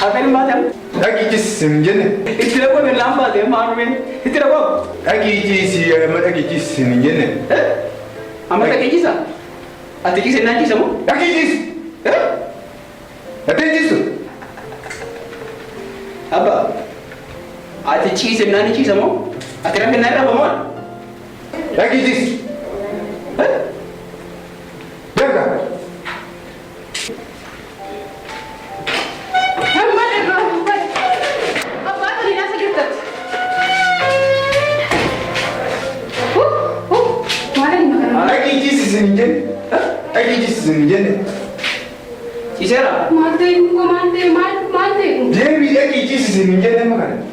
Apa yang batam? Lagi jisim jene. Istilah kau berlambat ya, malu men. Istilah kau. Lagi jisi, lagi jisim jene. Amat lagi jisa. Ati jisa nanti semua. Lagi jis. Ada jisu. Apa? Ati jisa nanti jisa semua. Ati ramai nanti apa mau? Lagi jis. Jaga. Lagi jisim jene. Cisera. Mante. Jadi lagi jisim jene makan.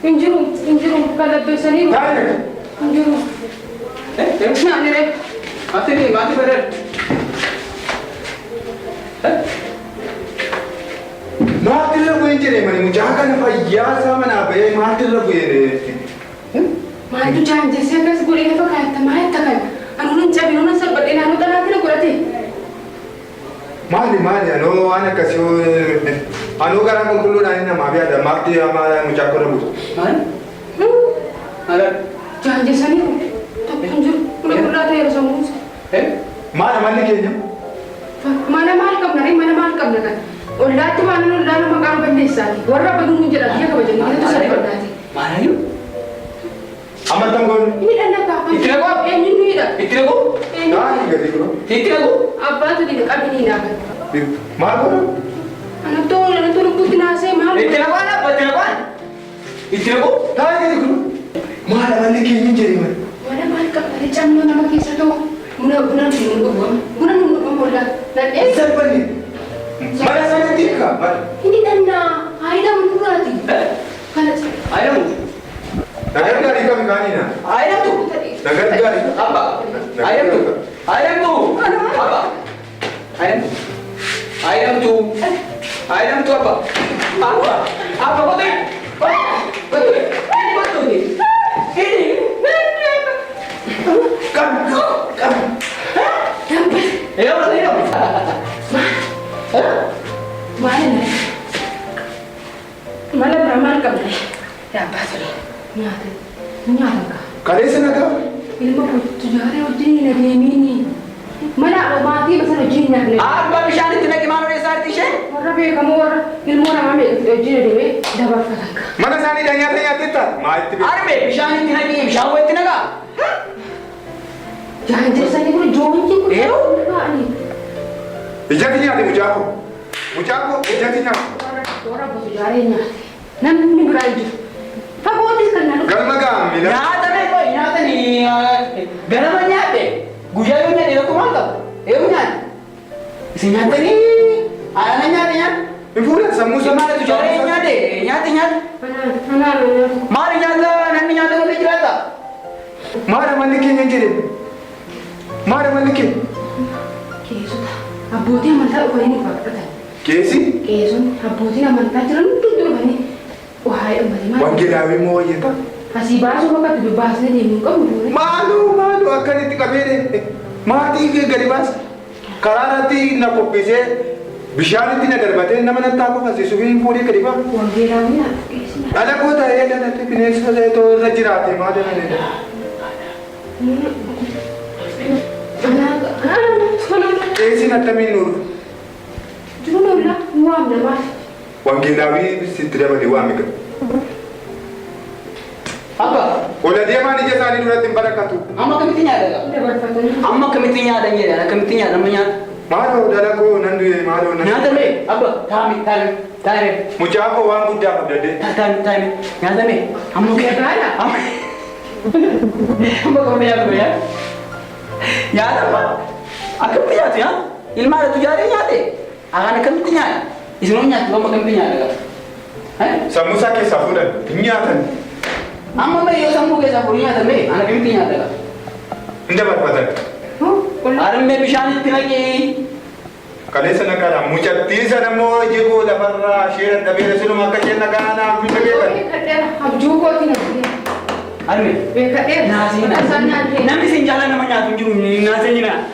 Injuru kada besani. Tahu. Injuru. Nah ni deh. Mati berer. Mati lah bukan jadi mana mujakan apa ya sama apa ya mati lah bukan. Mantu jangan jesi kan seguri apa kata main takkan. Anu cabi nuna sabat ini anu tanah tidak kurati. Mali anu anak kasih anu kan aku dulu nanya nama dia ada mati sama mujakan rabu. Mana? Ada. Jangan jesi ni. Tapi injuru udah kurati ya semua. Mana kayaknya? Mana kam kan. Udah tu mana udah makan bendesa. Warna bagus menjerat dia kebajikan itu saya berdasi. Mana ni? Amat tanggung. Ini anda apa? Istilah kau? Ini dah. Istilah kau? Nah, ini kau. Istilah kau? Apa tu di dekat ini dah? Malu. Anak tu putih nasi malu. Istilah kau apa? Istilah kau? Istilah kau? Nah, ini kau. Mana kayaknya jadi mana? Mana malkam dari campur nama kisah tu. Guna nunggu bola. Dan Siapa ni? Mana sana tika? ini dana. Aida menurati. Kalau Ayam. Nagar gari kami kani na. Ayam tu. Nagar gari. Apa? Ayam tu. Ayam tu. Apa? Ayam tu. Ayam tu apa? Apa? Apa betul? Betul. Ini betul ni. Ini. Kam. Ya betul ni. Mana beramal kam ni? Ya apa sih? Nyata. Kare sana ka? Ilmu tujari ujini na diamini. Mana mati masih ujini na beli. Apa bisa ni tidak gimana ni saat ini? Orang be kamu orang ilmu na kami ujini dewe dapat kata. Mana sana dah nyata tak? Mati. Arme bisa ni tidak ni bisa buat tidak ka? Jangan jadi saya pun jonci pun. Ni. Ijatinya ada mujaho. Ijatinya. Orang tujarinya. Nanti beraju. Fagotis kan lalu. Galmagam. Nyata ni kau, nyata ni. Ganama nyata. Gujayo ni dia kumanta. Nyata. Isi nyata ni. Ayah nyata. Ibu samu Gimana tu cara nyata? Nyata. Mari nyata, nanti nyata kau cerita. Mana malikin yang jadi? Mana malikin? Kesu dah. Abuti mantap kau ini pak. Kesi? Kesu abuti mantap jalan tutur bani. Wahai embali mana? Wangi lawi mo ya tak? Kasih bahasa maka tu bahasa ni kau mulu. Malu akan itu kabere. Mati ke garibas. Karena nanti nak kopise bishani tina garbate nama nanti aku kasih sugi puri kariba. Wangi lawi na. Kesu. Ada kota ya dan nanti finish saja itu rajirate mana ni. Kesi nanti minur. Juno lah, muam nama. Wangi lawi sitria bali wami kan. Apa? Ola dia mana je sani dulu timbarakatu. Amma komitinya ada. Dapat fatanya. Amma komitinya ada ni ada. Komitinya namanya. Malu dalam ko nandu malu nandu. Nyata me. Apa? Tami. Mujaho wangu dah dede. Tami. Nyata me. Amma ke Kaya. Amma komitinya tu ya. Nyata apa? Aku punya tu ya. Ilmu ada tu jari nyata. Akan komitinya. Isinya tu amma komitinya ada. Samusa ke safuran. Nyata. Amma me yo sambu ke safuran nyata me. Anak komitinya ada. Indah berpatah. Arme bishani tinagi. Kali sana kala mucat tisa namo jego la barra shirat dabira sulu maka chenna kana mitageta. Abju ko tina. Arme. Nasi. Nami sinjala namanya tunjung nasi ni na.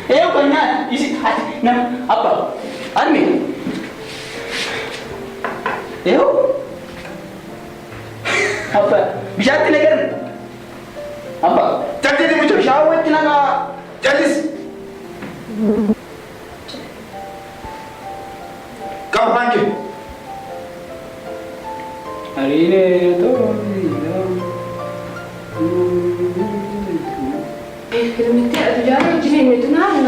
banyak isi nam apa? Army. Apa? Bisa tilakan? Apa? Jadi ni muncul. Syawat tilaga. Jadi kau panggil. Hari ini tu. Kita minta tu jalan jenis itu nak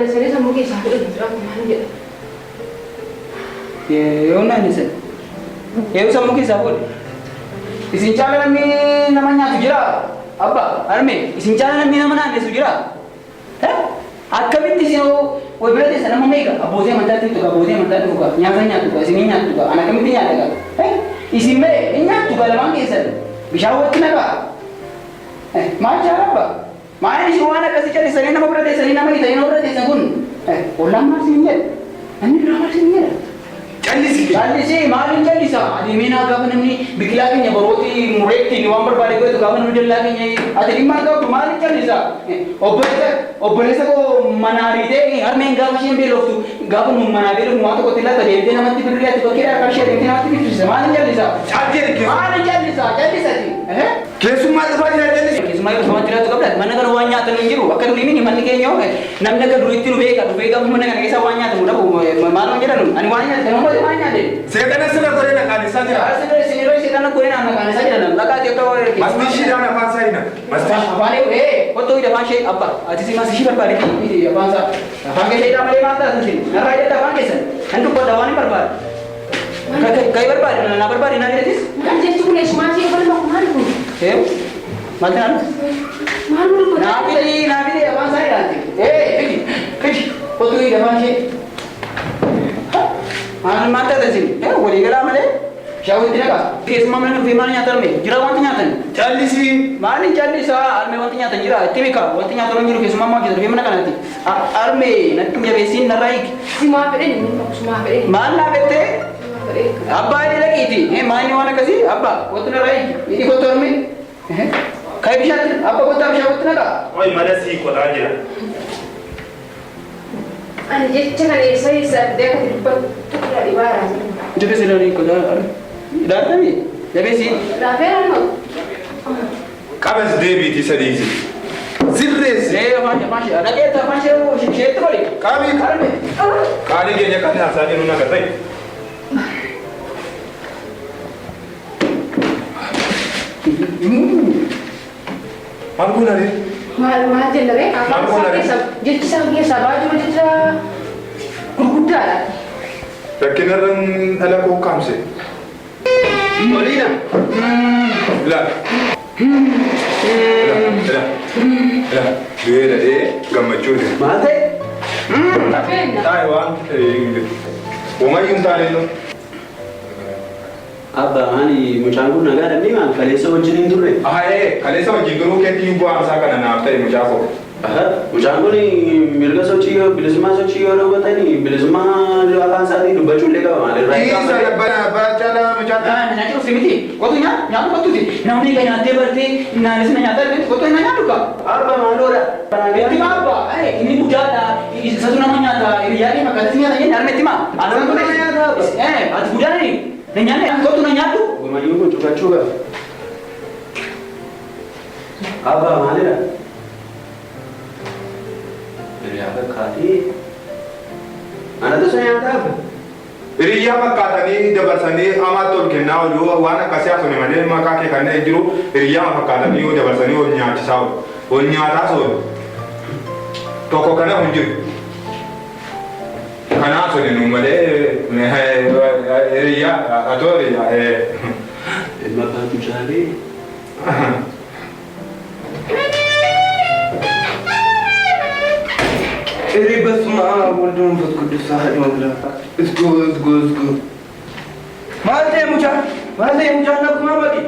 saya sama kisah itu aku mana Ya, mana ni sen? Ya, usah mungkin sabun. Isin calon ni namanya Sujira. Apa? Army. Isin calon ni namanya Sujira. Akabin di sini, berarti sana mereka. Abosnya mandat itu, abosnya mandat itu, nyatanya itu, sininya itu, anak kami punya ada. Isin me, ini tu kalau mangke sen. Bisa buat kenapa? Macam apa? Mana ni semua anak kasih cari sana nama berarti, sana nama kita, ini berarti sangun. Ulang masih ni, ini ulang masih ni. Jadi sih, malin jadi sah. Adi mina kapan ni bikilakin ya berarti mureti November balik itu kapan udah lagi ni. Adi lima kau malin jadi sah. Operasi ko manari deh. Har mengga macam belok tu. Kapan manari lu muat ko tila tadi. Dia nama tidur lihat tu kira kerja dia nama tidur sih. Malin jadi sah. Malin jadi sah. Jadi sah sih. Kesuma tu apa jadi? Kesuma itu sama tila tu kapan? Mana kan wanya tu ngiru. Akan ini ni mana kayaknya okay. Namanya kan duit itu bega mana kan kisah wanya tu mudah malam jadi nu. Ani wanya tu nama wanya deh. Sekarang sudah kau nak kani saja. Sekarang kau nak kani saja dan lakat itu kau. Mesti sih dah apa saya nak. Mesti. Apa ni? Kau tu ida pasal apa? Adi sih masih siapa balik ini apa sah? Panggil saya dah mulai mata sini. Narai dah panggil sen. Hendak pada wani berbar. Kau berbar, nak berbar ini ada dis? kan jadi tu boleh semasi kalau mau kemana pun Macam malu pun nabi apa saya nanti? Kau tu ida pasal. Mata dah sini. Boleh geram ada? Jauh tidak kah? Kes mana nak firman nyata ni? Jira wanti nyata. Jadi sih. Mana jadi sah? Arme wanti nyata jira. Tiba kah? Wanti nyata orang jira kes mama kita. Firman kan nanti? Arme nanti punya besin narai. semua apa ini Mana bete? Apa ini lagi ini? Mana mana kasih? Apa? Waktu narai. Ini kau tu arme? Kau bisa? Apa kau tak bisa waktu naga? Oh, mana sih kau aja? Anjir jangan saya dia kan lupa tidak dibarang. Jadi saya ni kau dah. Dah tadi. Dah besin. Dah fair Kabes David is easy. Zirres. Masih. Ada kita masih cerita balik. Kami kali dia kan asal ni nuna kata. Aku nari. Mahal je lagi. Jadi saya sabar cuma jadi kuda lah. Lekin orang ala ko kam se. Molina. La. La. Dua gamacul. Mana? Taiwan. Umay yung talento. Abba ani muchangu naga dami man kalesa wajin indure. Kalesa wajin guru ke ti buang sa kana na after muchako. Muchangu ni mirga sochi yo bilisma sochi yo ro batani bilisma lo akan sa ni duba chulle ka male rai ka. Isa ba chala muchaka. Nanti tu simiti. Kau tu nyata kau tu di. Namanya kau nyata berarti nasi nyata berarti kau tu nyata tu kah? Abba malora. Berarti apa? Ini bujana. Satu nama nyata. Ini jadi maka sini ada nama tima. Ada orang tu nyata. Ada bujana ni. Nanya kau tu nanya tu. Gua mayu ko chuka. Abba malera. Apa kati? Anak tu saya apa? Riya makata ni dabarsani amatul ke na lu wana kasya sone mane maka ke kanne jiru riya makata ni dabarsani o nya tisaw o nya raso to ko kana hunjir kana sone no male ne riya atori Maka tu cari. Eri basma waldun fut kudus ahad wala. Isgo. Malte mucha nak kumamati.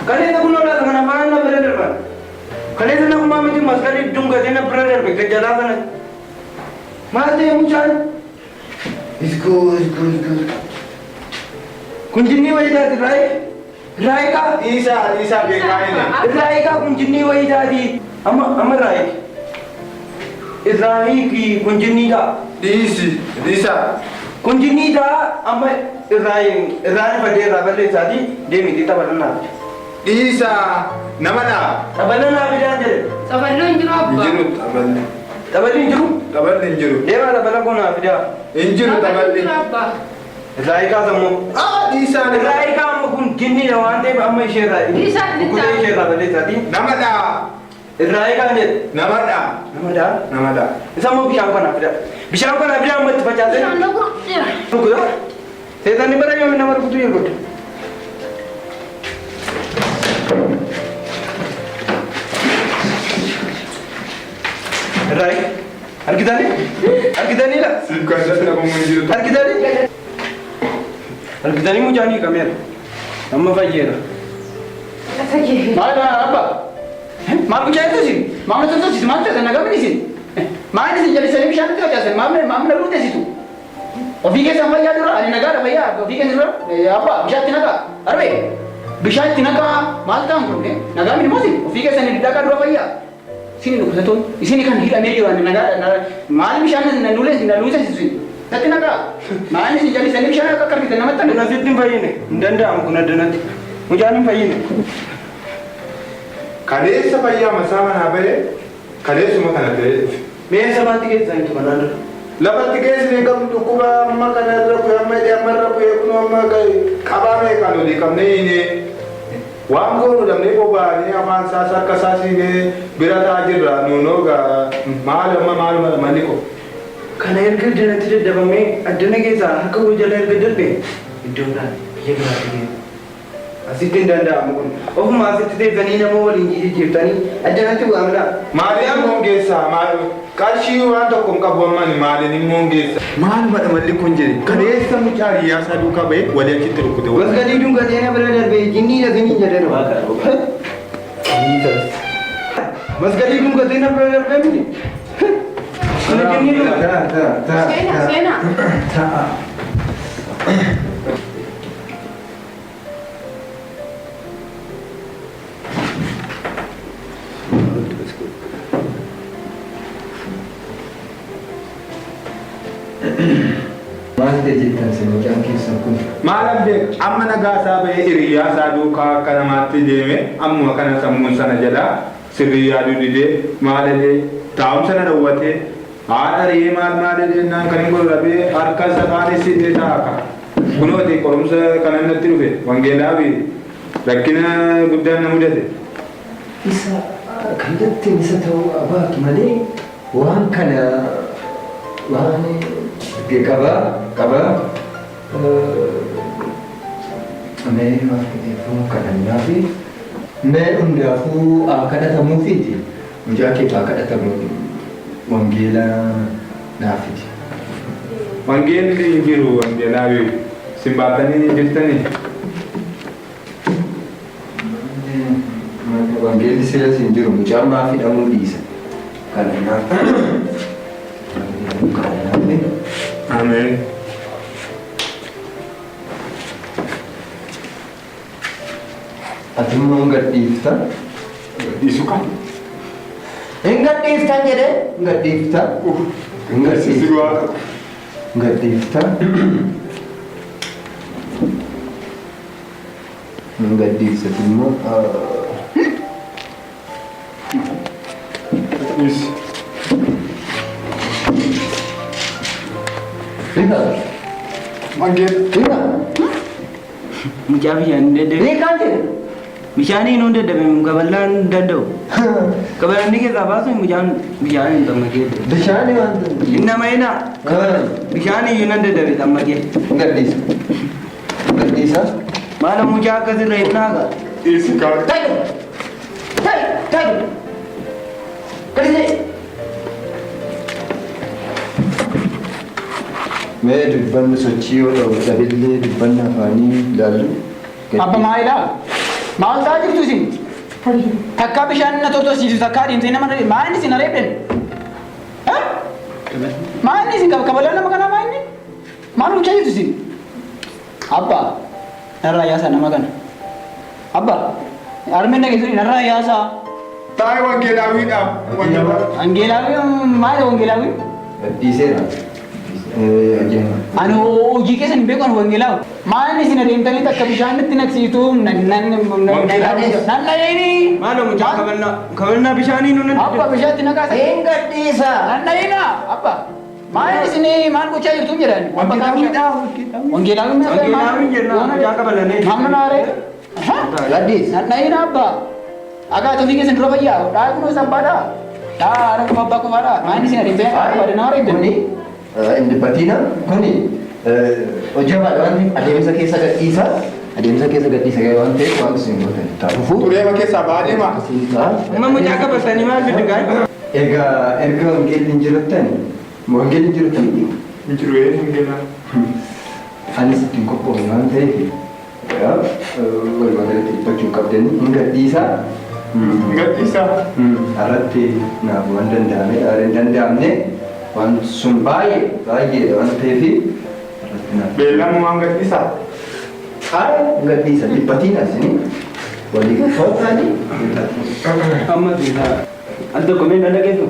Kale na kuno la kana mana brother ba. Kale na kumamati maskari dunga dena brother be jala kana. Malte mucha. Isgo. Kunjini wajda rai ka isa ke kaine rai ka kunjini wajda di amma rai Irraayi kun jinniidha. Dhiisa. Kun jinniidha amma irraayi fadee irraa balleessaati deemiti taphatanaaf. Dhiisa. Namadha. Taphatanaaf idaan jedhe. Saballo hin jiru abbaa. Hin jiru taphalli. Taphatni hin jiru. Taphalli hin jiru. Deemaa taphatna kunaaf idaa. Hin jiru taphalli. Abbaa. Irraayi kaasammoo. Dhiisaan. Irraayi kaama kun jinniidha waan ta'eef amma ishee irraa. Dhiisaan itti Kutee ishee irraa balleessaati. Namadha. Irraayi kaan jedhe. Namadha. Namadha. Isa immoo bishaan kana fida. Bishaan kana fida amma itti facaasee. Bishaan dhuguu. Rukuta. Seetanni bara yoo nama rukutu yoo godhe. Irraayi. Argitanii la. Kan dafna kun hin jiru. Argitanii mucaanii kameera. Amma fayyeera. Maal abba? Maal kucaayetu isin? Maal toltolchitu? Maal ta'e nagamni isin? Maal isin jallisanii bishaan itti facaasan? Maamila ruuteessitu? Ofii keessan fayyaa dura? Ani nagaadha fayyaa. Ofii keessan dura? Abba bishaan itti naqaa. Arbee bishaan itti naqaa. Maal ta'an kun? Nagaa miti moosi? Ofii keessan dhaqaa dura fayyaa. Isin dhukkubsatoon isin kan hidhamee jiru ani nagaadha. Maal bishaan na luuteessisu? Natti naqaa. Maal isin jallisanii bishaan akka qarfisan namatti Kun asitti hin fayyine. Hin danda'amu kun addanatti. Mucaan hin fayyine. Kaleessa fayyaa masaa manaa bahee kaleessuma kana ta'e. Mee sabaatti keessaa hin tuqanaa dura. Lafatti keessi qabdu dhukkuba amma kana irra bu'e amma irra bu'e kun amma qabamee kan olii qabnee waan goonu dhabnee boba'anii afaan isaas akka isaasiinee bira ta'aa jirra nuunoo maal manni ko. Kana erga addanatti daddabamee addana keessaa akka jala erga darbe iddoon biraan biyya biraatti deema. Asitti hin danda'amu kun. Ofuma asitti teessanii nama waliin jijjiirtanii addanatti bu'amna. Maaliin immoo geessaa qarshii waan tokko hin qabu ammaan maaliin immoo geessa. Maal madha malli kun jedhe kaleessa mucaa hiyyaasa duukaa bahee walii achitti rukkute. Wasgadii dungatee na bira darbee jinnii dhaganii jedhan. Masgadii dungatee na bira darbee miti. Seenaa. Maal jettan sin mucaan keessan kun? Maal abdee amma nagaasaa bahee hiriyaasaa duukaa akka namaatti deeme ammuma kana sammuun sana jala sirrii yaaduu didee maalillee taa'umsa na dhawwatee haadha ree maal jennaan kan hin gorrabee harka isa kaanis illee taa'aka. Kunooti qorumsa kana natti dhufe wangeelaa fi rakkina guddaan na mudate. Isa kallattiin isa ta'uu abaatu malee waan kana waan qaba mee maafuu kadhannaa fi mee hundaafuu kadhatamuufiiti mucaa kee kadhatamu wangeela naafiti. Wangeelli jiru wangeelaa fi simbaatanii jirtanii. Wangeelli seeras hin jiru mucaan maaf hidhamuu dhiisa. Kadhannaa. Ameen. Ati immoo gadhiifta. Dhiisu kan. Hin gadhiiftan jedhee hin gadhiifta. Hin gadhiifta. Gadhiifta. Hin gadhiifsati immoo. Dhiisi. Mucaa bishaan hin daddabe. Bishaanii hin daddabe gaballaan hin danda'u. Gaballaan keessaa baasu mucaan bishaan hin xammaqee. Bishaanii waan ta'eef. Inni nama eenaa? Bishaanii hin daddabe xammaqee. Gadhiisa. Gadhiisa. Maala mucaa akkasirra hin naaqa. Dhiisi kan. Mee dubbanni sochii yoo ta'u dhabillee dubbanni afaanii ilaallu. Abba maalidhaa? Maal ta'aa jirtu isin? Takkaa bishaan na tortorsiisu takkaa deemtee nama maal isin areebden? Maal isin kabalaan nama kanaa maal inni? Maal gochaa jirtu isin? Abba narraa yaasaa nama kana. Abba harmeen dhageessanii narraa yaasaa Taa'ee wangeelaawiidhaaf. Wangeelaawi maali wangeelaawi? Gadhiiseera. Ani hojii keessa hin beeku wangeelaawi. Maali isin adeemtanii takka bishaanitti naqsiitu nannayini. Maaloo mucaa kabannaa bishaanii nu Abba bishaatti naqaasa. Hin gadhiisa. Nannayina abba. Maali isin maal gochaa jirtu jedhani? Wangeelaawi Wangeelaawi jenna mucaa kaballanee. Hamma naare. Gadhiis. Nannayina abba. Agak tu fikir sendiri apa ya? Dah aku nulis apa dah? Dah ada apa aku pada? Main di sini ada banyak pada narik Kuni Batina kuni hojii abaadhaan adeemsa keessa gadhiisa. Adeemsa keessa gadhiisa gahee waan ta'eef waan isin gootan taa'uuf. Tureema keessaa baadheema. Amma mucaa kabaltanii maal fiddu gaa'e? Erga wangeelli hin jirtan wangeelli hin jirtan Hin jiru wangeelaa. anis ittiin qophoofne waan ta'eef walumaa galatti dhiphachuu qabdanii hin gadhiisa. Gadhiisa. Irratti naaf waan danda'ame hin danda'amne waan sun baay'ee waan ta'eef irratti naaf. Beellamu waan gadhiisa. Gadhiisa dhiphatiin asini walii fottaanii. Amma dhiisaa al tokko mee dhala geessu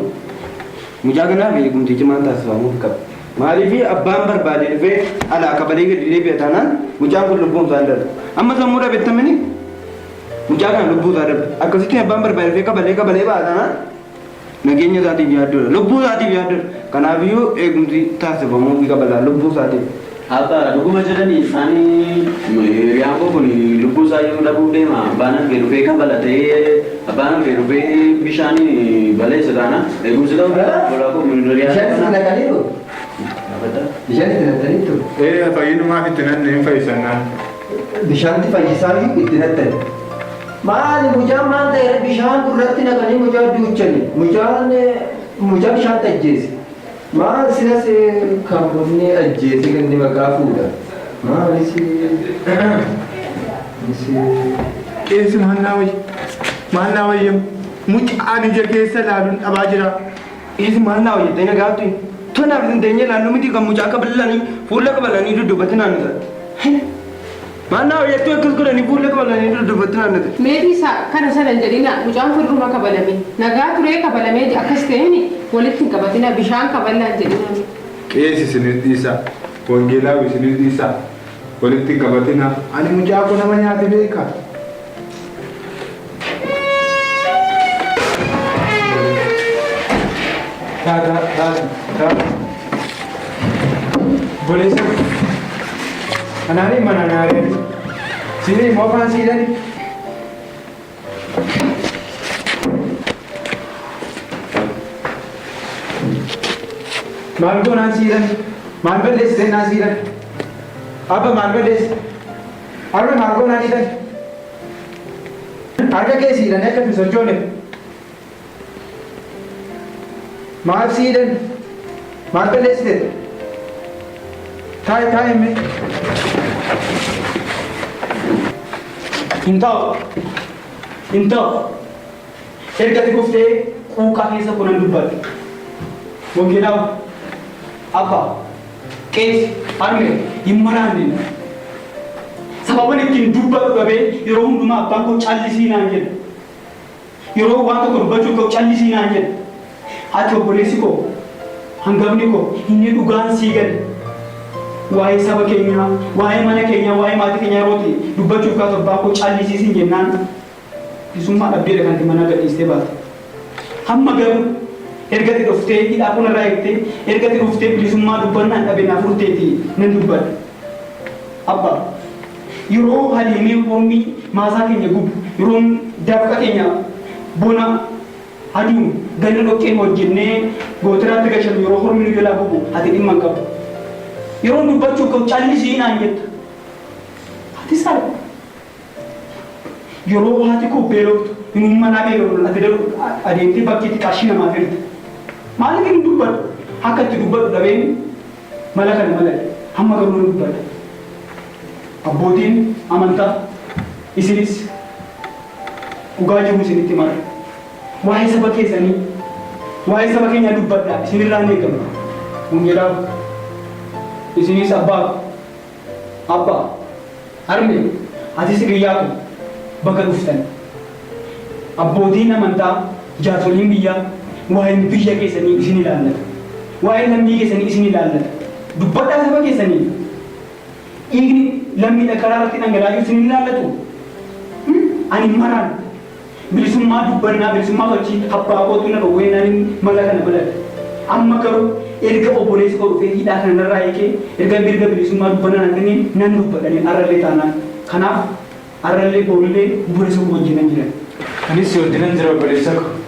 mucaa kanaaf eegumsi cimaan taasifamuu qaba. Maaliif abbaan barbaade dhufee alaa kabalee gadi deebi'a taanaan mucaan kun lubbuun isaa darba. Amma sammuu dhabeettamini mucaa kana lubbuu isaa darba. Akkasitti abbaan barbaade dhufee kabalee ba'a taanaan nageenya isaatiif yaaddoodha. Lubbuu isaatiif yaaddoodha. Kanaafiyyuu eegumsi taasifamuu qaba lubbuu isaatiif. Apa dhuguma jedhanii isaanii hiriyaan koo kun lubbuu isaa yoo dhabuu deema abbaan hafee dhufee kabalatee abbaan hafee dhufee bishaanii baleessa taana eegumsi ta'uu lolaa koo hiriyaan Bishaan naqaniiru. Bishaan itti naqaniitu. Fayyinummaaf itti nanne hin fayyisannaan. Bishaanti fayyisaa itti naqani. Maali mucaan maal ta'e bishaan gurratti naqanii mucaa duuchani. Mucaa bishaan ajjeese. Maal sinas kan bunni ajjeese kan inni maqaa fuudha. Maalis Qeensi maannaa wayya mucaan ija keessa laaluun dhabaa jira. Isi maal naa hojjettee na gaaftu tonaaf hin teenye laalluu miti kan mucaa kabalanii fuula kabalanii duddubbatti naannata. Maal naa hojjettuu akkas godhanii fuula kabalanii duddubbatti naannata. Meetii isaa kana sadan jedhina mucaan furduma kabalame nagaa turee kabalamee akkas ta'een walitti hin qabatina bishaan kaballaa jedhina. Qeensi isinii dhiisa. Wangeelaawi isinii dhiisa. Walitti hin qabatina. Ani mucaa kun nama nyaate beeka. Bolesa. Anani mana nari. Sini mau apa sih tadi? Malgo nasiran. Malgo des nasiran. Apa malgo des? Apa malgo nasiran? Harga ke siran ya kan sojone. Mal siran. Malgo des deh. Thai me. Intau. Erga kuftee kuukaa keessa kunan dubbadhu. Wangeelaawi abba qeessi harmee hin maraanne sababan ittiin dubbadhu dhabee yeroo hundumaa abbaan koo callisii naan jedha. Yeroo waan tokko dubbachuu koo callisii naan jedha. Ati obboleessi koo hangafni koo inni dhugaan sii gadi. Waa'ee saba keenyaa, waa'ee mana keenyaa, waa'ee maatii keenyaa yerootti dubbachuuf kaatu abbaan koo callisiisin jennaan isummaa dhabdeedha kan mana gadhiistee baate. Hamma garuu ergati dhuftee hidhaa kun irraa eegtee ergati dhuftee bilisummaa dubbannaan dhabeenyaa furteetti nan dubbadha. Abba yeroo haliimee hormii maasaa keenya gubu yeroo dafqa keenya bona aduun ganna dhoqqeen hojjennee gootiraatti gashannu yeroo hormii jalaa gubu ati dhimma hin qabu. Yeroo dubbachuuf ka'u callisii naan jetta. Ati saala. Yeroo haati koo beeloftu inni manaa beeloftu ati adeemtee bakkeetti qarshii namaaf hirte. Maaliif hin dubbadhu? Akka itti dubbadhu dhabeen mala kana mala hamma garuu hin dubbadhu. Abbootiin amantaa isinis dhugaa jiru isinitti mara. Waa'ee saba keessanii waa'ee saba keenyaa dubbadhaa isinirraa hin eegamu. Wangeelaawi. Isinis abba harme ati siriyyaa kun bakka dhuftan abbootiin amantaa Jaarsolin biyyaa waa'een biyya keessanii isin ilaallata. Waa'een lammii keessanii isin ilaallata. Dubbadhaa saba keessanii. Dhiigni lammiidha karaa irratti dhangalaa'uu isin ilaallatu. Ani maraan bilisummaa dubbannaa bilisummaa hojii abbaa kootu na dhowweenaan mala kana balate. Amma garuu erga obboleessi koo dhufee hidhaa kanarraa eegee erga mirga bilisummaa dubbannaa naganii nan dubbadhanii arrallee taanaan. Kanaaf arrallee boollee obboleessa koo wajjin nan jiran. Anis si wajjin jira obboleessa koo.